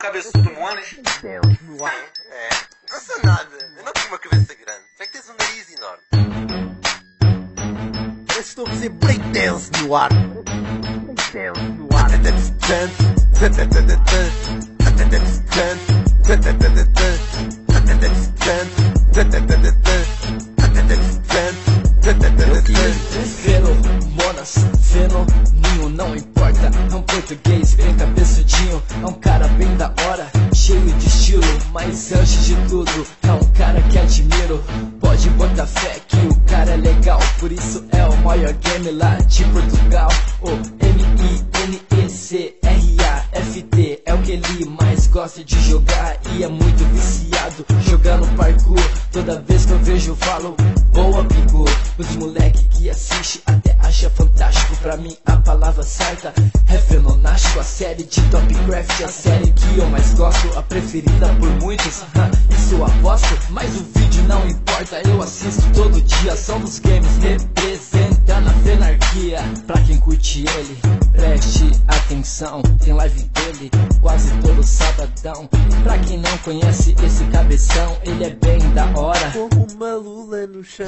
Cabeçudo no ânus? No ar. É, não sou nada. Eu não tenho uma cabeça grande. É que tens um nariz enorme. Parece que estou a fazer breakdance no ar. Breakdance no ar. Feromonas, fenoninho, não importa. É um português bem cabeçudinho. É um cara bem da hora, cheio de estilo. Mas antes de tudo, é um cara que admiro. Pode botar fé que o cara é legal. Por isso é o maior game lá de Portugal. O MINECRAFT é o que ele mais gosta de jogar. E é muito viciado jogando parkour. Toda vez que eu vejo falo, boa Pigu. Os moleque que assiste até acha fantástico. Pra mim a palavra certa é fenonástico. A série de Topcraft, a série que eu mais gosto. A preferida por muitos, isso eu aposto. Mas o vídeo não importa, eu assisto todo dia. São dos games representando a fenarquia. Pra quem curte ele, preste atenção. Tem live dele quase todo sabadão. Pra quem não conhece esse cabeção, ele é bem da hora. Como uma lula no chão.